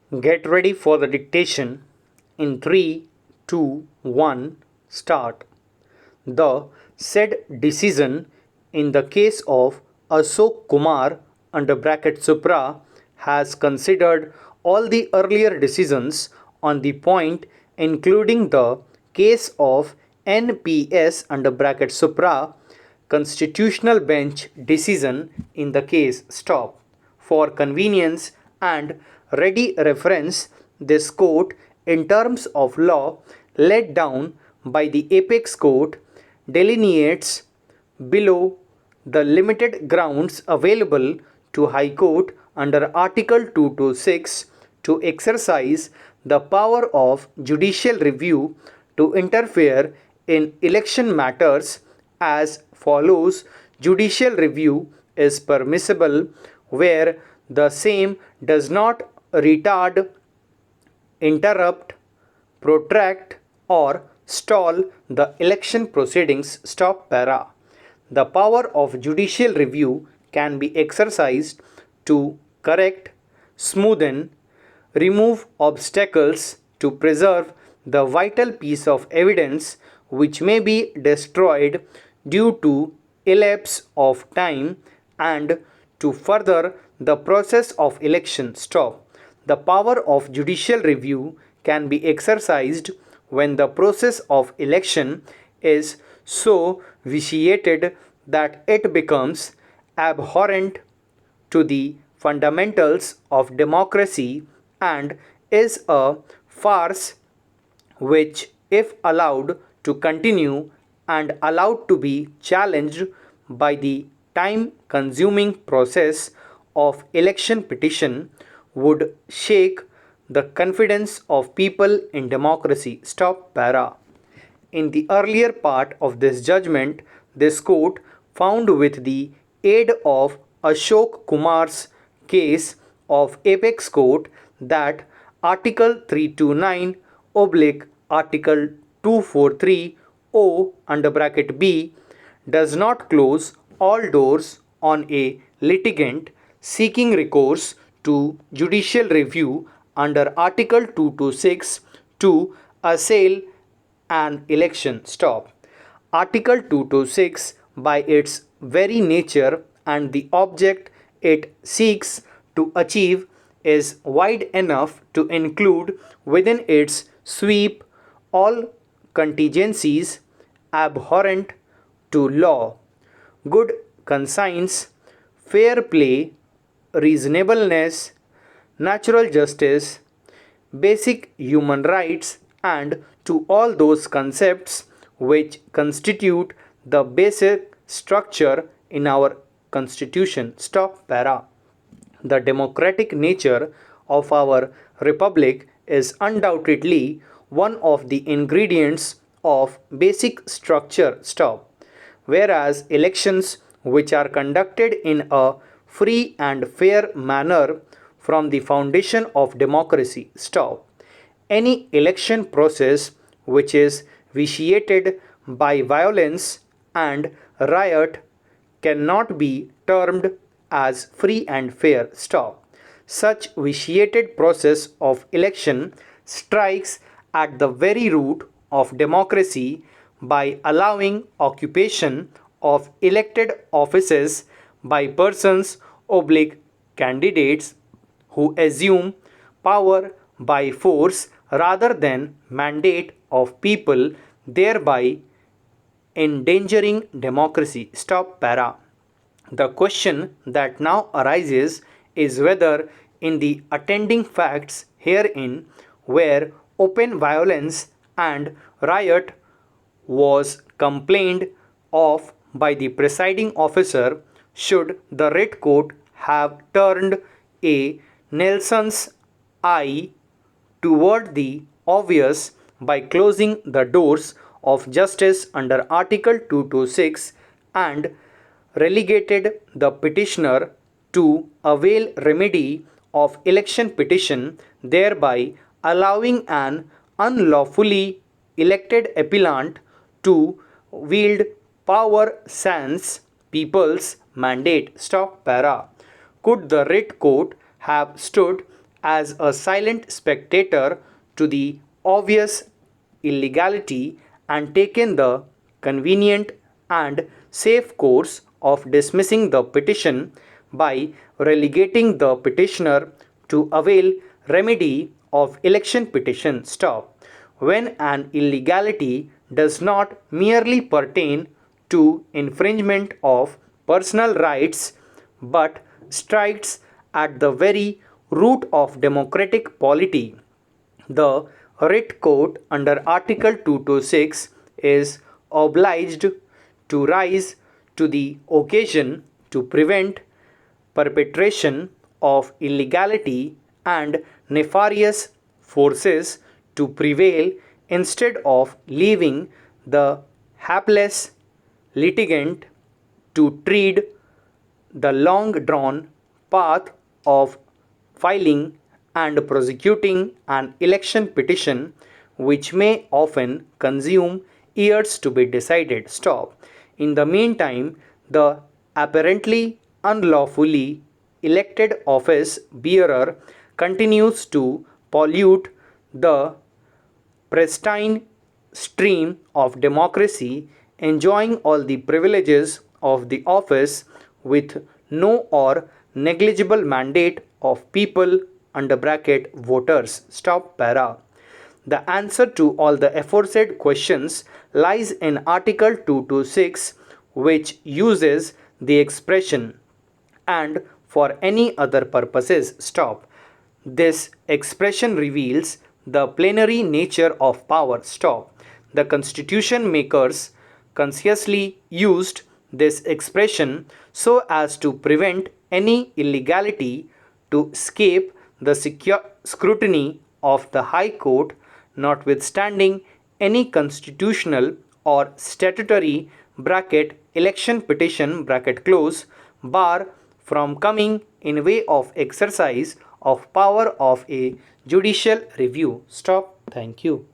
Get ready for the dictation in 3, 2, 1, start. The said decision in the case of Ashok Kumar under bracket Supra has considered all the earlier decisions on the point, including the case of NPS under bracket Supra constitutional bench decision in the case stop. For convenience and ready reference, this court in terms of law laid down by the apex court delineates below the limited grounds available to High Court under Article 226 to exercise the power of judicial review to interfere in election matters as follows. Judicial review is permissible where the same does not retard, interrupt, protract, or stall the election proceedings. Stop para. The power of judicial review can be exercised to correct, smoothen, remove obstacles to preserve the vital piece of evidence which may be destroyed due to elapse of time and to further the process of election. Stop. The power of judicial review can be exercised when the process of election is so vitiated that it becomes abhorrent to the fundamentals of democracy and is a farce which, if allowed to continue and allowed to be challenged by the time consuming process of election petition, would shake the confidence of people in democracy. Stop para. In the earlier part of this judgment, this court found with the aid of Ashok Kumar's case of Apex Court that Article 329 oblique Article 243 O under bracket B does not close all doors on a litigant seeking recourse to judicial review under Article 226 to assail an election. Stop. Article 226, by its very nature and the object it seeks to achieve, is wide enough to include within its sweep all contingencies abhorrent to law, good conscience, fair play, reasonableness, natural justice, basic human rights, and to all those concepts which constitute the basic structure in our constitution. Stop para. The democratic nature of our republic is undoubtedly one of the ingredients of basic structure. Stop. Whereas elections which are conducted in a free and fair manner from the foundation of democracy. Stop. Any election process which is vitiated by violence and riot cannot be termed as free and fair. Stop. Such vitiated process of election strikes at the very root of democracy by allowing occupation of elected offices by persons oblique candidates who assume power by force rather than mandate of people, thereby endangering democracy. Stop para. The question that now arises is whether in the attending facts herein where open violence and riot was complained of by the presiding officer, should the writ court have turned a Nelson's eye toward the obvious by closing the doors of justice under Article 226 and relegated the petitioner to avail remedy of election petition, thereby allowing an unlawfully elected appellant to wield power sans people's mandate. Stop para. Could the writ court have stood as a silent spectator to the obvious illegality and taken the convenient and safe course of dismissing the petition by relegating the petitioner to avail remedy of election petition stop when an illegality does not merely pertain to infringement of personal rights but strikes at the very root of democratic polity. The writ court under Article 226 is obliged to rise to the occasion to prevent perpetration of illegality and nefarious forces to prevail instead of leaving the hapless litigant to tread the long drawn path of filing and prosecuting an election petition, which may often consume years to be decided. Stop. In the meantime, the apparently unlawfully elected office bearer continues to pollute the pristine stream of democracy, enjoying all the privileges of the office with no or negligible mandate of people under bracket voters. Stop para. The answer to all the aforesaid questions lies in Article 226, which uses the expression and for any other purposes. Stop. This expression reveals the plenary nature of power. Stop. The constitution makers consciously used this expression so as to prevent any illegality to escape the scrutiny of the High Court, notwithstanding any constitutional or statutory bracket election petition bracket close bar from coming in way of exercise of power of a judicial review. Stop. Thank you.